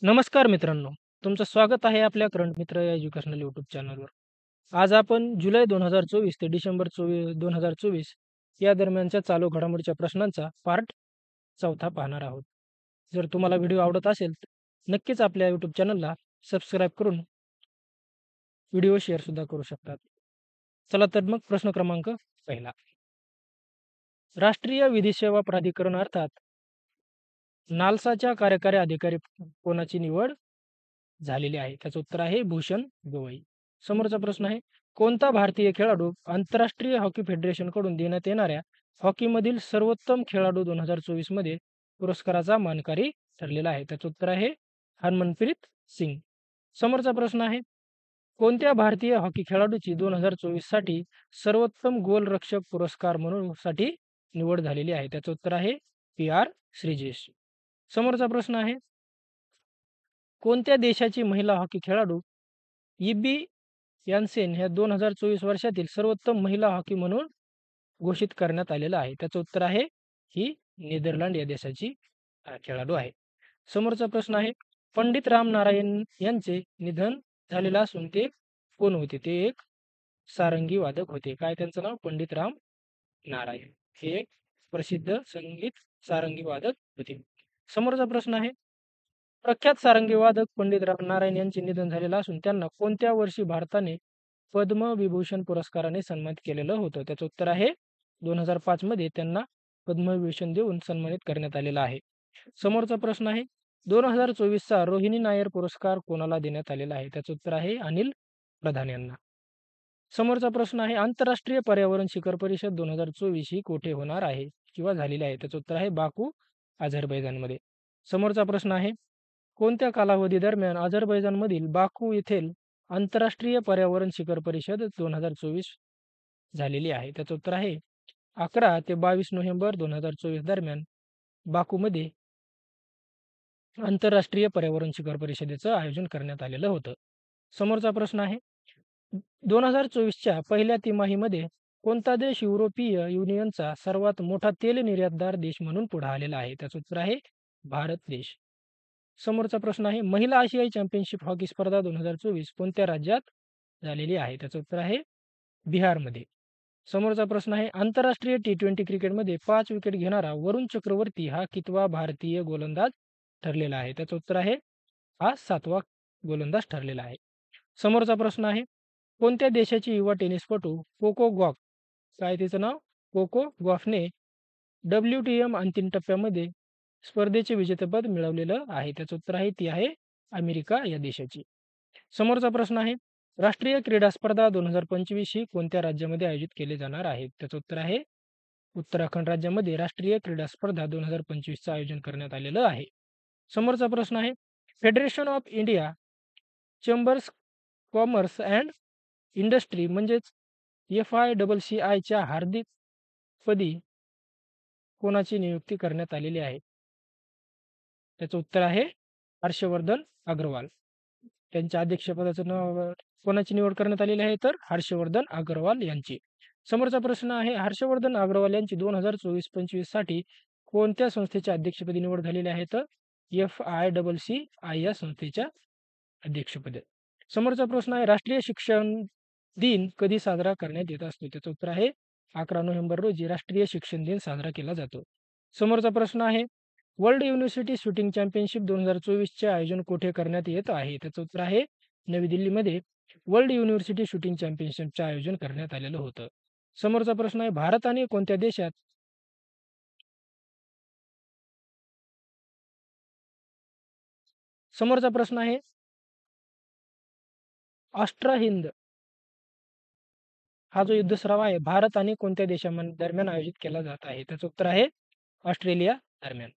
नमस्कार मित्रांनो, तुमचं स्वागत आहे आपल्या करंट मित्र या एज्युकेशनल यूट्यूब चॅनलवर. आज आपण जुलै 2024 ते डिसेंबर 2024 या दरम्यानच्या चालू घडामोडीच्या प्रश्नांचा पार्ट 4 पाहणार आहोत. जर तुम्हाला व्हिडिओ आवडत असेल, तर नक्कीच आपल्या यूट्यूब चॅनलला सबस्क्राईब करून व्हिडिओ शेअरसुद्धा करू शकतात. चला तर मग प्रश्न क्रमांक पहिला. राष्ट्रीय विधी सेवा प्राधिकरण अर्थात नालसाच्या कार्यकारी अधिकारी कोणाची निवड झालेली आहे? त्याचं उत्तर आहे भूषण गवई. समोरचा प्रश्न आहे, कोणता भारतीय खेळाडू आंतरराष्ट्रीय हॉकी फेडरेशनकडून देण्यात येणाऱ्या हॉकीमधील सर्वोत्तम खेळाडू 2024 मध्ये पुरस्काराचा मानकरी ठरलेला आहे? त्याचं उत्तर आहे हरमनप्रीत सिंग. समोरचा प्रश्न आहे, कोणत्या भारतीय हॉकी खेळाडूची 2024 साठी सर्वोत्तम गोलरक्षक पुरस्कार म्हणून साठी निवड झालेली आहे? त्याचं उत्तर आहे पी.आर. श्रीजेश. समोरचा प्रश्न आहे, कोणत्या देशाची महिला हॉकी खेळाडू इब्बी यान्सेन ह्या 2024 वर्षातील सर्वोत्तम महिला हॉकी म्हणून घोषित करण्यात आलेलं आहे? त्याचं उत्तर आहे ही नेदरलँड या देशाची खेळाडू आहे. समोरचा प्रश्न आहे, पंडित राम नारायण यांचे निधन झालेलं असून ते कोण होते? ते एक सारंगी वादक होते. काय त्यांचं नाव? पंडित राम नारायण. हे एक प्रसिद्ध संगीत सारंगी वादक होते. समोरचा प्रश्न आहे, प्रख्यात सारंगी वादक पंडित राम नारायण यांचे निधन झालेलं असून त्यांना कोणत्या वर्षी भारताने पद्मविभूषण पुरस्काराने सन्मानित केलेलं होतं? त्याचं उत्तर आहे 2005 मध्ये त्यांना पद्मविभूषण देऊन सन्मानित करण्यात आलेलं आहे. समोरचा प्रश्न आहे, 2024 चा रोहिणी नायर पुरस्कार कोणाला देण्यात आलेला आहे? त्याचं उत्तर आहे अनिल प्रधान यांना. समोरचा प्रश्न आहे, आंतरराष्ट्रीय पर्यावरण शिखर परिषद 2024 ही कुठे होणार आहे किंवा झालेली आहे? त्याचं उत्तर आहे बाकू, अझरबैजानमध्ये. समोरचा प्रश्न आहे, कोणत्या कालावधी दरम्यान अझरबैजानमधील बाकू येथील आंतरराष्ट्रीय पर्यावरण शिखर परिषद 2024 झालेली आहे? त्याचं उत्तर आहे 11 ते 22 नोव्हेंबर 2024 दरम्यान बाकूमध्ये आंतरराष्ट्रीय पर्यावरण शिखर परिषदेचं आयोजन करण्यात आलेलं होतं. समोरचा प्रश्न आहे, 2024च्या पहिल्या तिमाहीमध्ये कोणता देश युरोपीय युनियनचा सर्वात मोठा तेल निर्यातदार देश म्हणून पुढे आलेला आहे? त्याचं उत्तर आहे भारत देश. समोरचा प्रश्न आहे, महिला आशियाई चॅम्पियनशिप हॉकी स्पर्धा 2024 कोणत्या राज्यात झालेली आहे? त्याचं उत्तर आहे बिहारमध्ये. समोरचा प्रश्न आहे, आंतरराष्ट्रीय T20 क्रिकेटमध्ये 5 विकेट घेणारा वरुण चक्रवर्ती हा कितवा भारतीय गोलंदाज ठरलेला आहे? त्याचं उत्तर आहे हा 7वा गोलंदाज ठरलेला आहे. समोरचा प्रश्न आहे, कोणत्या देशाची युवा टेनिसपटू कोको गॉफ, काय तिचं नाव? कोको गॉफने WTM अंतिम टप्प्यामध्ये स्पर्धेचे विजेतेपद मिळवलेलं आहे? त्याचं उत्तर आहे ती आहे अमेरिका या देशाची. समोरचा प्रश्न आहे, राष्ट्रीय क्रीडा स्पर्धा 2025 ही कोणत्या राज्यामध्ये आयोजित केले जाणार आहे? त्याचं उत्तर आहे उत्तराखंड राज्यामध्ये राष्ट्रीय क्रीडा स्पर्धा 2025चं आयोजन करण्यात आलेलं आहे. समोरचा प्रश्न आहे, federation of India chambers commerce and industry म्हणजेच FICCIच्या हार्दिक पदी कोणाची नियुक्ती करण्यात आलेली आहे? त्याचं उत्तर आहे हर्षवर्धन अग्रवाल. त्यांच्या अध्यक्षपदाचं नाव कोणाची निवड करण्यात आलेली आहे? तर हर्षवर्धन अग्रवाल यांची. समोरचा प्रश्न आहे, हर्षवर्धन अग्रवाल यांची 2024-25 साठी कोणत्या संस्थेच्या अध्यक्षपदी निवड झालेली आहे? तर FICCI या संस्थेच्या अध्यक्षपदी. समोरचा प्रश्न आहे, राष्ट्रीय शिक्षण दिन कधी साजरा करण्यात येत असतो? त्याचं उत्तर आहे 11 नोव्हेंबर रोजी राष्ट्रीय शिक्षण दिन साजरा केला जातो. समोरचा प्रश्न आहे, वर्ल्ड युनिव्हर्सिटी शूटिंग चॅम्पियनशिप 2024 चे आयोजन कुठे करण्यात येत आहे? त्याचं उत्तर आहे नवी दिल्लीमध्ये वर्ल्ड युनिव्हर्सिटी शूटिंग चॅम्पियनशिपचे आयोजन करण्यात आलेलं होतं. समोरचा प्रश्न आहे, भारताने कोणत्या देशात समोरचा प्रश्न आहे, ऑस्ट्रा हिंद हा जो युद्ध सराव आहे भारत आणि कोणत्या दरम्यान आयोजित केला जात आहे? त्याचं उत्तर आहे ऑस्ट्रेलिया दरम्यान.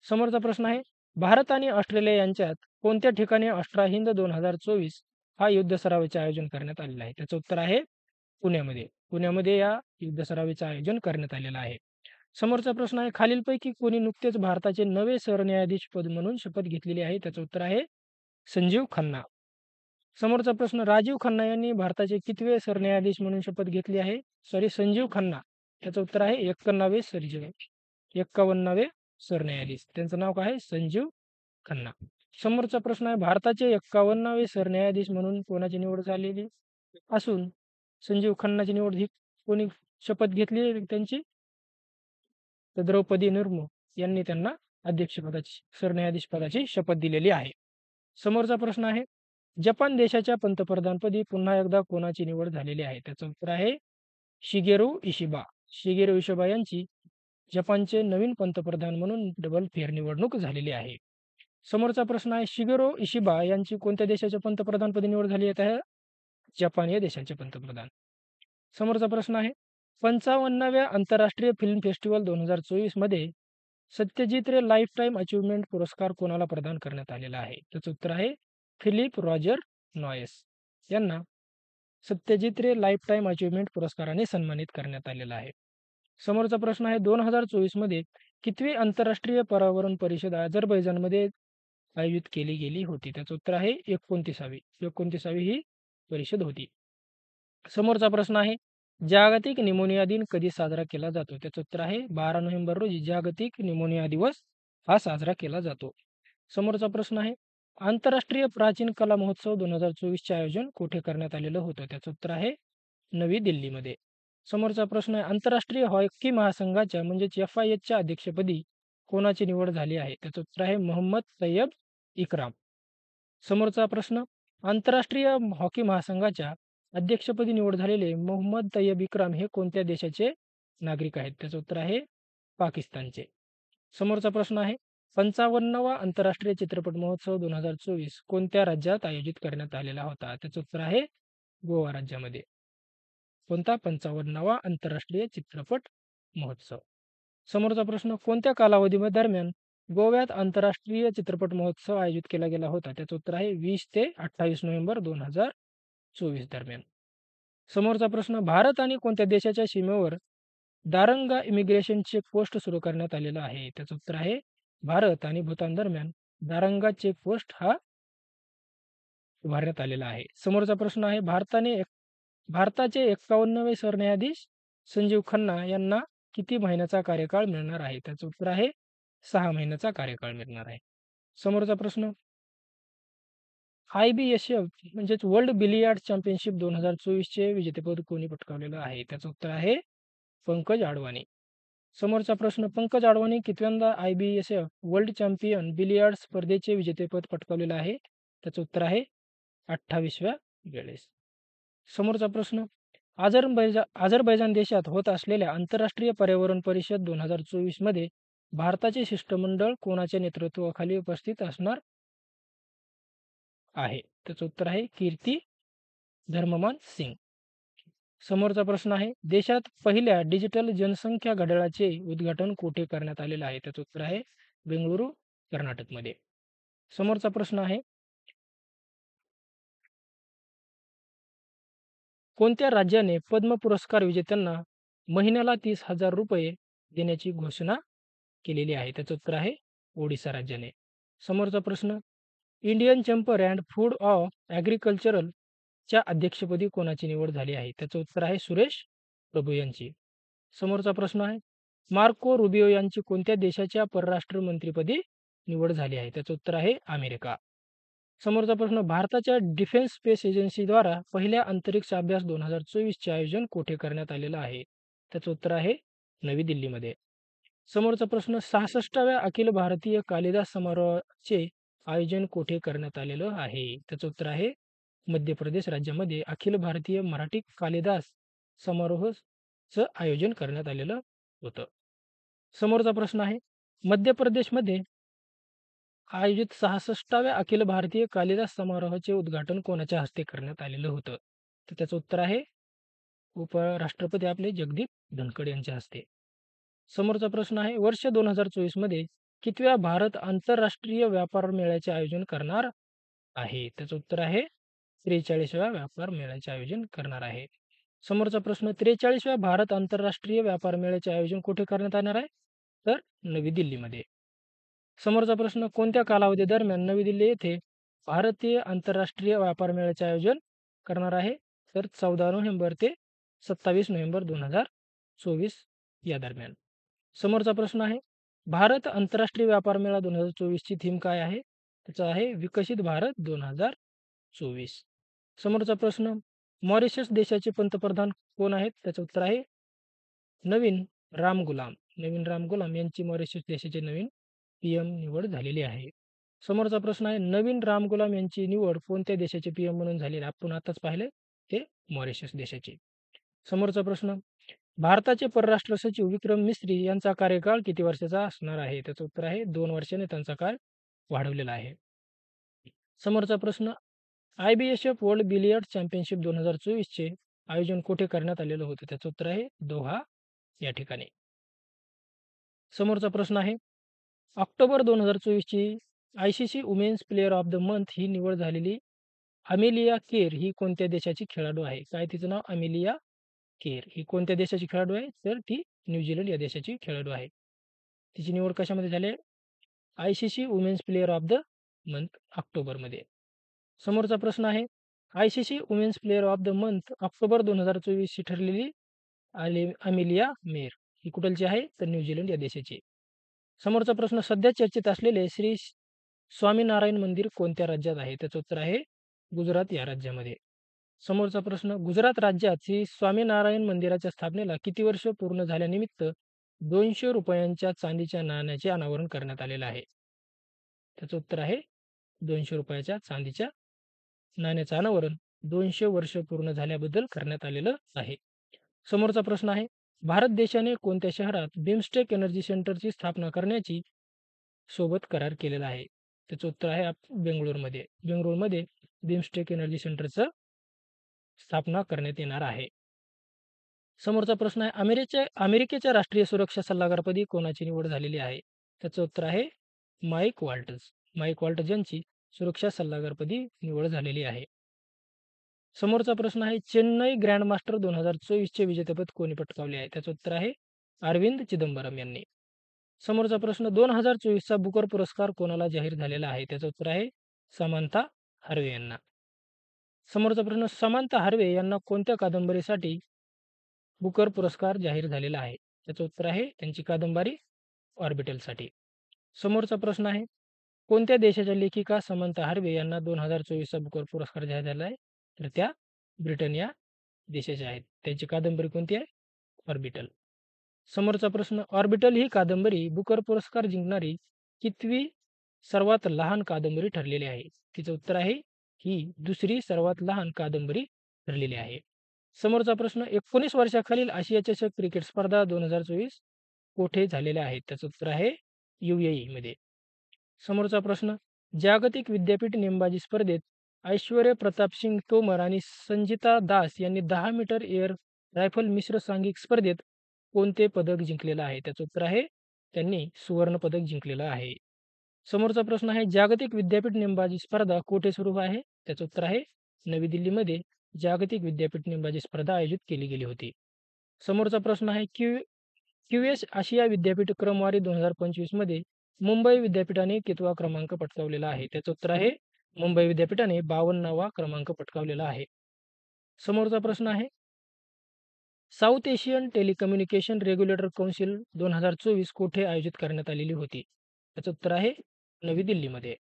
समोरचा प्रश्न आहे, भारत आणि ऑस्ट्रेलिया यांच्यात कोणत्या ठिकाणी ऑस्ट्रा हिंद 2024 हा युद्ध सरावाचे आयोजन करण्यात आलेलं आहे? त्याचं उत्तर आहे पुण्यामध्ये. पुण्यामध्ये या युद्ध सरावाचे आयोजन करण्यात आलेलं आहे. समोरचा प्रश्न आहे, खालीलपैकी कोणी नुकतेच भारताचे नवे सरन्यायाधीश पद म्हणून शपथ घेतलेली आहे? त्याचं उत्तर आहे संजीव खन्ना. समोरचा प्रश्न, राजीव खन्ना यांनी भारताचे कितवे सरन्यायाधीश म्हणून शपथ घेतली आहे? संजीव खन्ना. त्याचं उत्तर आहे 51वे सरन्यायाधीश. त्यांचं नाव काय आहे? संजीव खन्ना. समोरचा प्रश्न आहे, भारताचे 51वे सरन्यायाधीश म्हणून कोणाची निवड झालेली असून संजीव खन्नाची निवड ही कोणी शपथ घेतली आहे त्यांची? तर द्रौपदी मुर्मू यांनी त्यांना अध्यक्षपदाची सरन्यायाधीश पदाची शपथ दिलेली आहे. समोरचा प्रश्न आहे, जपान देशाच्या पंतप्रधानपदी पुन्हा एकदा कोणाची निवड झालेली आहे? त्याचं उत्तर आहे शिगेरू इशिबा. शिगेरू इशिबा यांची जपानचे नवीन पंतप्रधान म्हणून डबल फेरनिवडणूक झालेली आहे. समोरचा प्रश्न आहे, शिगेरू इशिबा यांची कोणत्या देशाच्या पंतप्रधानपदी निवड झाली आहे? तर जपान या देशाचे पंतप्रधान. समोरचा प्रश्न आहे, 55व्या आंतरराष्ट्रीय फिल्म फेस्टिवल 2024 मध्ये सत्यजित रे लाईफ टाईम अचीव्हमेंट पुरस्कार कोणाला प्रदान करण्यात आलेला आहे? त्याचं उत्तर आहे फिलिप रॉजर नॉयस यांना सत्यजित रे लाईफ टाईम अचीव्हमेंट पुरस्काराने सन्मानित करण्यात आलेला आहे. समोरचा प्रश्न आहे, 2024 मध्ये कितवी आंतरराष्ट्रीय पर्यावरण परिषद अझरबैजानमध्ये आयोजित केली गेली होती? त्याचं उत्तर आहे 29वी. 29वी ही परिषद होती. समोरचा प्रश्न आहे, जागतिक निमोनिया दिन कधी साजरा केला जातो? त्याचं उत्तर आहे 12 नोव्हेंबर रोजी जागतिक निमोनिया दिवस हा साजरा केला जातो. समोरचा प्रश्न आहे, आंतरराष्ट्रीय प्राचीन कला महोत्सव 2024चे आयोजन कुठे करण्यात आलेलं होतं? त्याचं उत्तर आहे नवी दिल्लीमध्ये. समोरचा प्रश्न आहे, आंतरराष्ट्रीय हॉकी महासंघाच्या म्हणजेच FIHच्या अध्यक्षपदी कोणाची निवड झाली आहे? त्याचं उत्तर आहे मोहम्मद तय्यब इक्राम. समोरचा प्रश्न, आंतरराष्ट्रीय हॉकी महासंघाच्या अध्यक्षपदी निवड झालेले मोहम्मद तय्यब इक्राम हे कोणत्या देशाचे नागरिक आहेत? त्याचं उत्तर आहे पाकिस्तानचे. समोरचा प्रश्न आहे, 55वा आंतरराष्ट्रीय चित्रपट महोत्सव 2024 कोणत्या राज्यात आयोजित करण्यात आलेला होता? त्याचं उत्तर आहे गोवा राज्यामध्ये. कोणता? 55वा आंतरराष्ट्रीय चित्रपट महोत्सव. समोरचा प्रश्न, कोणत्या कालावधीमध्ये दरम्यान गोव्यात आंतरराष्ट्रीय चित्रपट महोत्सव आयोजित केला गेला होता? त्याचं उत्तर आहे 20 ते 28 नोव्हेंबर 2024 दरम्यान. समोरचा प्रश्न, भारत आणि कोणत्या देशाच्या सीमेवर दारंगा इमिग्रेशन चेकपोस्ट सुरू करण्यात आलेला आहे? त्याचं उत्तर आहे भारत आणि भूतान दरम्यान दारंगा चेकपोस्ट हा उभारण्यात आलेला आहे. समोरचा प्रश्न आहे, भारताचे 51वे सरन्यायाधीश संजीव खन्ना यांना किती महिन्याचा कार्यकाळ मिळणार आहे? त्याचं उत्तर आहे 6 महिन्याचा कार्यकाळ मिळणार आहे. समोरचा प्रश्न, IBSF म्हणजेच वर्ल्ड बिलियर्ड चॅम्पियनशिप 2024चे विजेतेपद कोणी पटकावलेलं आहे? त्याचं उत्तर आहे पंकज अडवाणी. समोरचा प्रश्न, पंकज अडवाणी कितव्यांदा IBSF वर्ल्ड चॅम्पियन बिलियर्ड स्पर्धेचे विजेतेपद पटकावलेलं आहे? त्याचं उत्तर आहे 28व्या वेळेस. समोरचा प्रश्न, अझरबैजान देशात होत असलेल्या आंतरराष्ट्रीय पर्यावरण परिषद 2024 मध्ये भारताचे शिष्टमंडळ कोणाच्या नेतृत्वाखाली उपस्थित असणार आहे? त्याचं उत्तर आहे कीर्ती धर्ममान सिंग. समोरचा प्रश्न आहे, देशात पहिल्या डिजिटल जनसंख्या घड्याळाचे उद्घाटन कुठे करण्यात आलेलं आहे? त्याचं उत्तर आहे बेंगळुरू, कर्नाटकमध्ये. समोरचा प्रश्न आहे, कोणत्या राज्याने पद्म पुरस्कार विजेत्यांना महिन्याला 30,000 रुपये देण्याची घोषणा केलेली आहे? त्याचं उत्तर आहे ओडिसा राज्याने. समोरचा प्रश्न, Indian chamber and food of agricultural च्या अध्यक्षपदी कोणाची निवड झाली आहे? त्याचं उत्तर आहे सुरेश प्रभू यांची. समोरचा प्रश्न आहे, मार्को रुबियो यांची कोणत्या देशाच्या परराष्ट्र मंत्रीपदी निवड झाली आहे? त्याचं उत्तर आहे अमेरिका. समोरचा प्रश्न, भारताच्या डिफेन्स स्पेस एजन्सीद्वारा पहिल्या अंतरिक्ष अभ्यास 2024चे आयोजन कुठे करण्यात आलेलं आहे? त्याचं उत्तर आहे नवी दिल्लीमध्ये. समोरचा प्रश्न, 66व्या अखिल भारतीय कालिदास समारोहाचे आयोजन कुठे करण्यात आलेलं आहे? त्याचं उत्तर आहे मध्य प्रदेश राज्यामध्ये अखिल भारतीय मराठी कालिदास समारोहाचं आयोजन करण्यात आलेलं होतं. समोरचा प्रश्न आहे, मध्य प्रदेशमध्ये आयोजित 66व्या अखिल भारतीय कालिदास समारोहाचे उद्घाटन कोणाच्या हस्ते करण्यात आलेलं होतं? तर त्याचं उत्तर आहे उपराष्ट्रपती आपले जगदीप धनखड यांच्या हस्ते. समोरचा प्रश्न आहे, वर्ष 2024 मध्ये कितव्या भारत आंतरराष्ट्रीय व्यापार मेळ्याचे आयोजन करणार आहे? त्याचं उत्तर आहे 43व्या व्यापार मेळ्याचे आयोजन करणार आहे. समोरचा प्रश्न, 43व्या भारत आंतरराष्ट्रीय व्यापार मेळ्याचे आयोजन कुठे करण्यात येणार आहे? तर नवी दिल्लीमध्ये. समोरचा प्रश्न, कोणत्या कालावधी दरम्यान नवी दिल्ली येथे भारतीय आंतरराष्ट्रीय व्यापार मेळ्याचे आयोजन करणार आहे? तर 14 नोव्हेंबर ते 27 नोव्हेंबर 2024 या दरम्यान. समोरचा प्रश्न आहे, भारत आंतरराष्ट्रीय व्यापार मेळा 2024 ची थीम काय आहे? त्याचा आहे विकसित भारत 2024. समोरचा प्रश्न, मॉरिशस देशाचे पंतप्रधान कोण आहेत? त्याचं उत्तर आहे नवीन रामगुलाम. नवीन रामगुलाम यांची मॉरिशस देशाचे नवीन पी-एम निवड झालेली आहे. समोरचा प्रश्न आहे, नवीन रामगुलाम यांची निवड कोणत्या देशाचे पी-एम म्हणून झालेली आहे? आपण आताच पाहिले ते मॉरिशस देशाचे. समोरचा प्रश्न, भारताचे परराष्ट्र सचिव विक्रम मिस्री यांचा कार्यकाळ किती वर्षाचा असणार आहे? त्याचं उत्तर आहे 2 वर्षाने त्यांचा काळ वाढवलेला आहे. समोरचा प्रश्न, IBSF वर्ल्ड बिलियर्ड चॅम्पियनशिप 2024 चे आयोजन कुठे करण्यात आलेलं होतं? त्याचं उत्तर आहे दोहा या ठिकाणी. समोरचा प्रश्न आहे, ऑक्टोबर 2024 ची ICC women's player of the month ही निवड झालेली अमेलिया केर ही कोणत्या देशाची खेळाडू आहे? काय तिचं नाव? Amelia Kerr. ही कोणत्या देशाची खेळाडू आहे? तर ती न्यूझीलंड या देशाची खेळाडू आहे. तिची निवड कशामध्ये झाली आहे? ICC women's player of the month ऑक्टोबरमध्ये. समोरचा प्रश्न आहे, ICC women's player of the month October 2024 ची ठरलेली अमेलिया मेर ही कुठलची आहे? तर न्यूझीलंड या देशाची. समोरचा प्रश्न, सध्या चर्चेत असलेले श्री स्वामीनारायण मंदिर कोणत्या राज्यात आहे? त्याचं उत्तर आहे गुजरात या राज्यामध्ये. समोरचा प्रश्न, गुजरात राज्यात श्री स्वामीनारायण मंदिराच्या स्थापनेला किती वर्ष पूर्ण झाल्यानिमित्त ₹200 चांदीच्या नाण्याचे अनावरण करण्यात आलेलं आहे? त्याचं उत्तर आहे ₹200 चांदीच्या नाण्याचं अनावरण 200 वर्ष पूर्ण झाल्याबद्दल करण्यात आलेलं आहे. समोरचा प्रश्न आहे, भारत देशाने कोणत्या शहरात बिमस्टेक एनर्जी सेंटरची स्थापना करण्याची सोबत करार केलेला आहे? त्याचं उत्तर आहे बेंगळुरूमध्ये. बेंगळुरूमध्ये बिमस्टेक एनर्जी सेंटरचं स्थापना करण्यात येणार आहे. समोरचा प्रश्न आहे, अमेरिकेच्या राष्ट्रीय सुरक्षा सल्लागारपदी कोणाची निवड झालेली आहे? त्याचं उत्तर आहे माईक वॉल्टज. माईक वॉल्टज यांची सुरक्षा सल्लागारपदी निवड झालेली आहे. समोरचा प्रश्न आहे, चेन्नई ग्रँडमास्टर 2024 चे विजेतेपद कोणी पटकावले आहे? त्याचं उत्तर आहे अरविंद चिदंबरम यांनी. समोरचा प्रश्न, 2024 चा बुकर पुरस्कार कोणाला जाहीर झालेला आहे? त्याचं उत्तर आहे समांथा हार्वे यांना. समोरचा प्रश्न, समांथा हार्वे यांना कोणत्या कादंबरीसाठी बुकर पुरस्कार जाहीर झालेला आहे? त्याचं उत्तर आहे त्यांची कादंबरी ऑर्बिटलसाठी. समोरचा प्रश्न आहे, कोणत्या देशाच्या लेखिका समांथा हार्वे यांना 2024 चा बुकर पुरस्कार जाहीर झाला आहे? तर त्या ब्रिटन या देशाच्या आहेत. त्यांची कादंबरी कोणती आहे? ऑर्बिटल. समोरचा प्रश्न, ऑर्बिटल ही कादंबरी बुकर पुरस्कार जिंकणारी कितवी सर्वात लहान कादंबरी ठरलेली आहे? तिचं उत्तर आहे ही दुसरी सर्वात लहान कादंबरी ठरलेली आहे. समोरचा प्रश्न, 19 वर्षाखालील आशिया चषक क्रिकेट स्पर्धा 2024 कोठे झालेल्या आहेत? त्याचं उत्तर आहे UAE मध्ये. समोरचा प्रश्न, जागतिक विद्यापीठ नेमबाजी स्पर्धेत ऐश्वर्य प्रताप सिंग तोमर आणि संजिता दास यांनी 10 मीटर एअर रायफल मिश्र सांघिक स्पर्धेत कोणते पदक जिंकलेलं आहे? त्याचं उत्तर आहे त्यांनी सुवर्ण पदक जिंकलेलं आहे. समोरचा प्रश्न आहे, जागतिक विद्यापीठ नेमबाजी स्पर्धा कोठे सुरू आहे? त्याचं उत्तर आहे नवी दिल्लीमध्ये जागतिक विद्यापीठ नेमबाजी स्पर्धा आयोजित केली गेली होती. समोरचा प्रश्न आहे, QS आशिया विद्यापीठ क्रमवारी 2025 मध्ये मुंबई विद्यापीठाने कितवा क्रमांक पटकावलेला आहे? त्याचं उत्तर आहे मुंबई विद्यापीठाने 52वा क्रमांक पटकावलेला आहे. समोरचा प्रश्न आहे, south Asian telecommunication regulator council 2024 कोठे आयोजित करण्यात आलेली होती? त्याचं उत्तर आहे नवी दिल्लीमध्ये.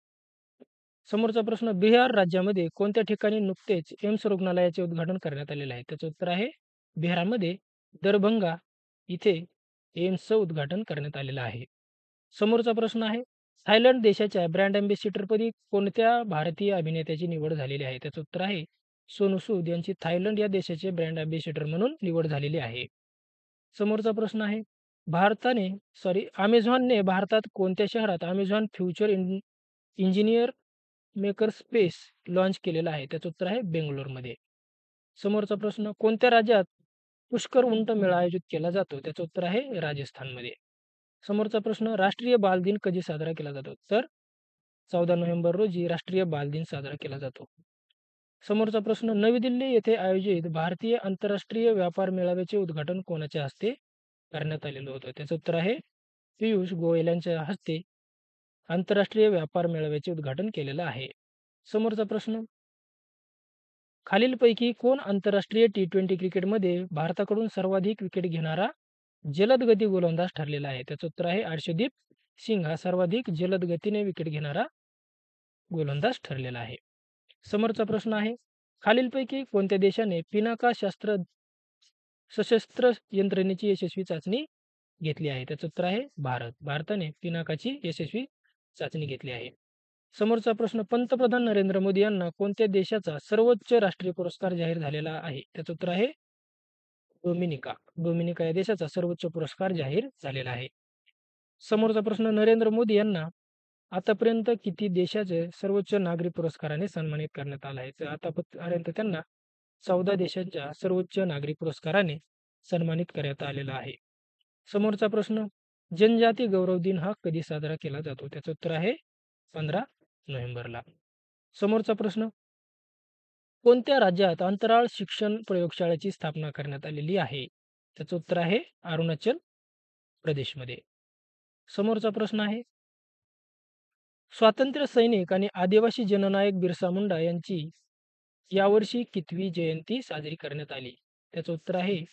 समोरचा प्रश्न, बिहार राज्यामध्ये कोणत्या ठिकाणी नुकतेच एम्स रुग्णालयाचे उद्घाटन करण्यात आलेले आहे? त्याचं उत्तर आहे बिहारमध्ये दरभंगा इथे एम्सचं उद्घाटन करण्यात आलेलं आहे. समोरचा प्रश्न आहे, थायलंड देशाच्या ब्रँड अँबॅसिडरपदी कोणत्या भारतीय अभिनेत्याची निवड झालेली आहे? त्याचं उत्तर आहे सोनू सूद यांची थायलंड या देशाचे ब्रँड अँबॅसिडर म्हणून निवड झालेली आहे. समोरचा प्रश्न आहे, अमेझॉनने भारतात कोणत्या शहरात Amazon future engineer maker space launch केलेलं आहे? त्याचं उत्तर आहे बेंगलोरमध्ये. समोरचा प्रश्न, कोणत्या राज्यात पुष्कर उंट मेळा आयोजित केला जातो? त्याचं उत्तर आहे राजस्थानमध्ये. समोरचा प्रश्न, राष्ट्रीय बालदिन कधी साजरा केला जातो? तर 14 नोव्हेंबर रोजी राष्ट्रीय बालदिन साजरा केला जातो. समोरचा प्रश्न, नवी दिल्ली येथे आयोजित भारतीय आंतरराष्ट्रीय व्यापार मेळाव्याचे उद्घाटन कोणाच्या हस्ते करण्यात आलेलं होतं? त्याचं उत्तर आहे पियुष गोयल यांच्या हस्ते आंतरराष्ट्रीय व्यापार मेळाव्याचे उद्घाटन केलेलं आहे. समोरचा प्रश्न, खालीलपैकी कोण आंतरराष्ट्रीय T20 क्रिकेटमध्ये भारताकडून सर्वाधिक विकेट घेणारा जलद गती गोलंदाज ठरलेला आहे? त्याचं उत्तर आहे अर्शदीप सिंग हा सर्वाधिक जलद गतीने विकेट घेणारा गोलंदाज ठरलेला आहे. समोरचा प्रश्न आहे, खालीलपैकी कोणत्या देशाने पिनाका सशस्त्र यंत्रणेची यशस्वी चाचणी घेतली आहे? त्याचं उत्तर आहे भारत. भारताने पिनाकाची यशस्वी चाचणी घेतली आहे. समोरचा प्रश्न, पंतप्रधान नरेंद्र मोदी यांना कोणत्या देशाचा सर्वोच्च राष्ट्रीय पुरस्कार जाहीर झालेला आहे? त्याचं उत्तर आहे डोमिनिका. डोमिनिका या देशाचा सर्वोच्च पुरस्कार जाहीर झालेला आहे. समोरचा प्रश्न, नरेंद्र मोदी यांना आतापर्यंत किती देशाचे सर्वोच्च नागरी पुरस्काराने सन्मानित करण्यात आलं आहे? तर आतापर्यंत त्यांना 14 देशांच्या सर्वोच्च नागरी पुरस्काराने सन्मानित करण्यात आलेला आहे. समोरचा प्रश्न, जनजाती गौरव दिन हा कधी साजरा केला जातो? त्याचं उत्तर आहे 15 नोव्हेंबरला. समोरचा प्रश्न, कोणत्या राज्यात अंतराळ शिक्षण प्रयोगशाळेची स्थापना करण्यात आलेली आहे? त्याचं उत्तर आहे अरुणाचल प्रदेशमध्ये. समोरचा प्रश्न आहे, स्वातंत्र्य सैनिक आणि आदिवासी जननायक बिरसा मुंडा यांची यावर्षी कितवी जयंती साजरी करण्यात आली? त्याचं उत्तर आहे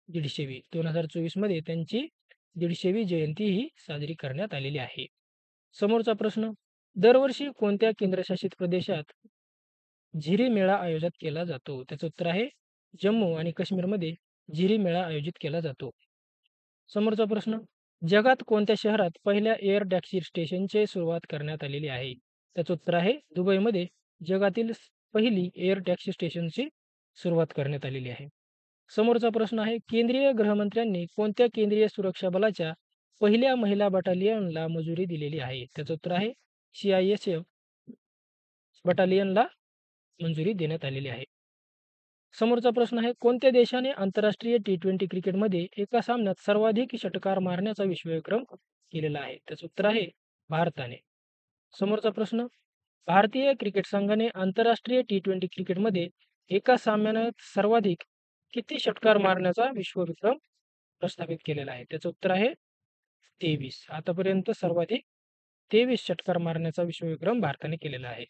150वी. 2024 मध्ये त्यांची 150वी जयंती ही साजरी करण्यात आलेली आहे. समोरचा प्रश्न, दरवर्षी कोणत्या केंद्रशासित प्रदेशात झिरी मेळा आयोजित केला जातो? त्याचं उत्तर आहे जम्मू आणि काश्मीरमध्ये झिरी मेळा आयोजित केला जातो. समोरचा प्रश्न, जगात कोणत्या शहरात पहिल्या एअर टॅक्सी स्टेशनची सुरुवात करण्यात आलेली आहे? त्याचं उत्तर आहे दुबईमध्ये जगातील पहिली एअर टॅक्सी स्टेशनची सुरुवात करण्यात आलेली आहे. समोरचा प्रश्न आहे, केंद्रीय गृहमंत्र्यांनी कोणत्या केंद्रीय सुरक्षा बलाच्या पहिल्या महिला बटालियनला मंजुरी दिलेली आहे? त्याचं उत्तर आहे CISF बटालियनला मंजुरी देण्यात आलेली आहे. समोरचा प्रश्न आहे, कोणत्या देशाने आंतरराष्ट्रीय T20 क्रिकेटमध्ये एका सामन्यात सर्वाधिक षटकार मारण्याचा विश्वविक्रम केलेला आहे? त्याचं उत्तर आहे भारताने. समोरचा प्रश्न, भारतीय क्रिकेट संघाने आंतरराष्ट्रीय T20 क्रिकेटमध्ये एका सामन्यात सर्वाधिक किती षटकार मारण्याचा विश्वविक्रम प्रस्थापित केलेला आहे? त्याचं उत्तर आहे 23. आतापर्यंत सर्वाधिक 23 षटकार मारण्याचा विश्वविक्रम भारताने केलेला आहे.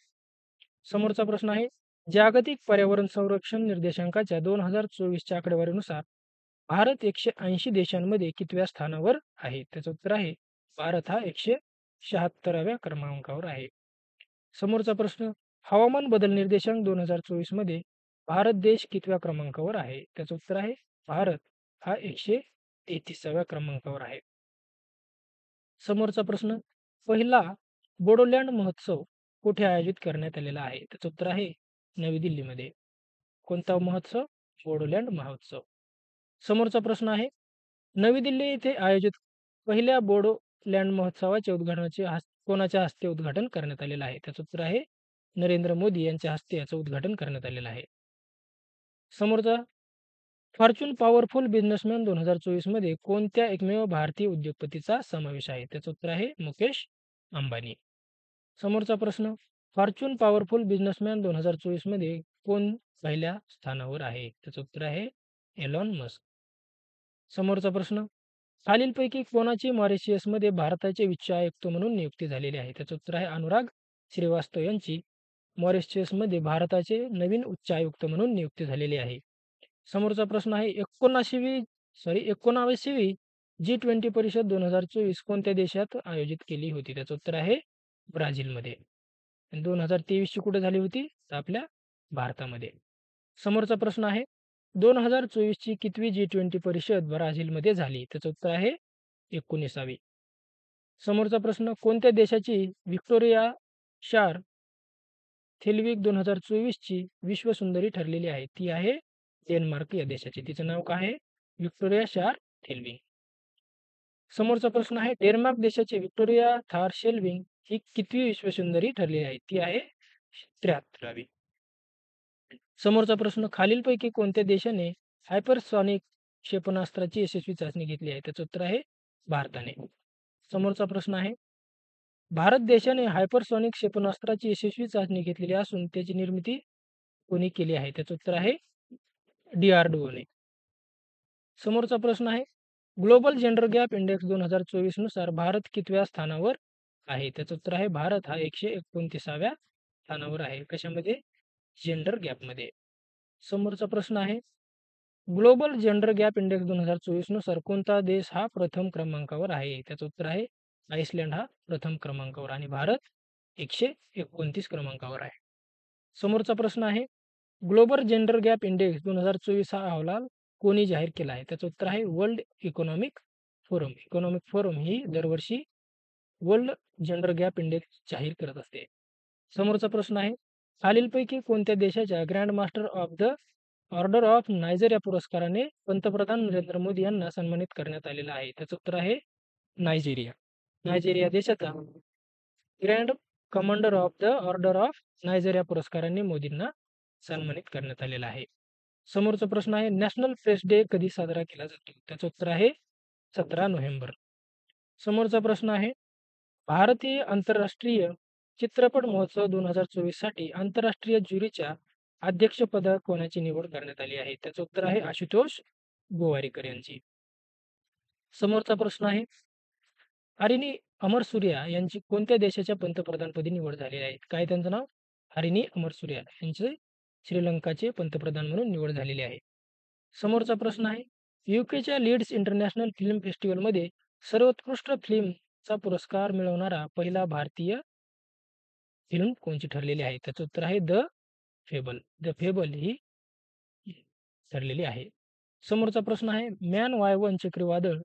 समोरचा प्रश्न आहे, जागतिक पर्यावरण संरक्षण निर्देशांकाच्या 2024च्या आकडेवारीनुसार भारत 180 देशांमध्ये कितव्या स्थानावर आहे? त्याचं उत्तर आहे भारत हा 176व्या क्रमांकावर आहे. समोरचा प्रश्न, हवामान बदल निर्देशांक 2024 मध्ये भारत देश कितव्या क्रमांकावर आहे? त्याचं उत्तर आहे भारत हा 133व्या क्रमांकावर आहे. समोरचा प्रश्न, पहिला बोडोलँड महोत्सव कुठे आयोजित करण्यात आलेला आहे? त्याचं उत्तर आहे नवी दिल्लीमध्ये. कोणता महोत्सव? बोडोलँड महोत्सव. समोरचा प्रश्न आहे, नवी दिल्ली येथे आयोजित पहिल्या बोडोलँड महोत्सवाचे उद्घाटनाचे कोणाच्या हस्ते उद्घाटन करण्यात आलेलं आहे? त्याचं उत्तर आहे नरेंद्र मोदी यांच्या हस्ते याचं उद्घाटन करण्यात आलेलं आहे. समोरचा, फॉर्च्यून पॉवरफुल बिझनेसमॅन 2024 मध्ये कोणत्या एकमेव भारतीय उद्योगपतीचा समावेश आहे? त्याचं उत्तर आहे मुकेश अंबानी. समोरचा प्रश्न, फॉर्च्यून पॉवरफुल बिझनेसमॅन 2024 मध्ये कोण पहिल्या स्थानावर आहे? त्याचं उत्तर आहे एलॉन मस्क. समोरचा प्रश्न, खालीलपैकी कोणाची मॉरिशसमध्ये भारताचे उच्च आयुक्त म्हणून नियुक्ती झालेली आहे? त्याचं उत्तर आहे अनुराग श्रीवास्तव यांची मॉरिशसमध्ये भारताचे नवीन उच्चायुक्त म्हणून नियुक्ती झालेली आहे. समोरचा प्रश्न आहे, 19वी G20 परिषद 2024 कोणत्या देशात आयोजित केली होती? त्याचं उत्तर आहे ब्राझीलमध्ये. आणि 2023ची कुठे झाली होती? तर आपल्या भारतामध्ये. समोरचा प्रश्न आहे, 2024ची कितवी G20 परिषद ब्राझीलमध्ये झाली? त्याचं उत्तर आहे 19वी. समोरचा प्रश्न, कोणत्या देशाची व्हिक्टोरिया शार थेलविक 2024ची विश्वसुंदरी ठरलेली आहे? ती आहे डेन्मार्क या देशाची. तिचं नाव काय आहे? व्हिक्टोरिया शार थेलविक. समोरचा प्रश्न आहे, डेन्मार्क देशाची व्हिक्टोरिया थार शेल्विंग ही कितवी विश्वसुंदरी ठरलेली आहे? ती आहे 73वी. समोरचा प्रश्न, खालीलपैकी कोणत्या देशाने हायपरसॉनिक क्षेपणास्त्राची यशस्वी चाचणी घेतली आहे? त्याचं उत्तर आहे भारताने. समोरचा प्रश्न आहे, भारत देशाने हायपरसॉनिक क्षेपणास्त्राची यशस्वी चाचणी घेतलेली असून त्याची निर्मिती कोणी केली आहे? त्याचं उत्तर आहे DRDOने. समोरचा प्रश्न आहे, ग्लोबल जेंडर गॅप इंडेक्स 2024 नुसार भारत कितव्या स्थानावर आहे? त्याचं उत्तर आहे भारत हा 129व्या स्थानावर आहे. कशामध्ये? जेंडर गॅपमध्ये. समोरचा प्रश्न आहे, ग्लोबल जेंडर गॅप इंडेक्स 2024 नुसार कोणता देश हा प्रथम क्रमांकावर आहे? त्याचं उत्तर आहे आइसलँड हा प्रथम क्रमांकावर आणि भारत 129 क्रमांकावर आहे. समोरचा प्रश्न आहे, ग्लोबल जेंडर गॅप इंडेक्स 2024 हा अहवाल कोणी जाहीर केला आहे? त्याचं उत्तर आहे World Economic Forum. Economic Forum ही दरवर्षी वर्ल्ड जेंडर गॅप इंडेक्स जाहीर करत असते. समोरचा प्रश्न आहे, खालीलपैकी कोणत्या देशाच्या grand master of the order of Nigeria पुरस्काराने पंतप्रधान नरेंद्र मोदी यांना सन्मानित करण्यात आलेलं आहे? त्याचं उत्तर आहे नायजेरिया. नायजेरिया देशाचा grand commander of the order of Nigeria पुरस्काराने मोदींना सन्मानित करण्यात आलेला आहे. समोरचा प्रश्न आहे, नॅशनल प्रेस डे कधी साजरा केला जातो? त्याचं उत्तर आहे 17 नोव्हेंबर. समोरचा प्रश्न आहे, भारतीय आंतरराष्ट्रीय चित्रपट महोत्सव 2024 साठी आंतरराष्ट्रीय ज्युरीच्या अध्यक्षपदा कोणाची निवड करण्यात आली आहे? त्याचं उत्तर आहे आशुतोष गोवारीकर यांची. समोरचा प्रश्न आहे, हरिणी अमरसूर्या यांची कोणत्या देशाच्या पंतप्रधानपदी निवड झालेली आहे? काय त्यांचं नाव? हरिणी अमरसूर्या यांचे श्रीलंकाचे पंतप्रधान म्हणून निवड झालेली आहे. समोरचा प्रश्न आहे, यूकेच्या लीड्स इंटरनॅशनल फिल्म फेस्टिवलमध्ये सर्वोत्कृष्ट फिल्मचा पुरस्कार मिळवणारा पहिला भारतीय फिल्म कोणची ठरलेली आहे? त्याचं उत्तर आहे द फेबल. द फेबल ही ठरलेली आहे. समोरचा प्रश्न आहे, मॅन वाय-1 चक्रीवादळ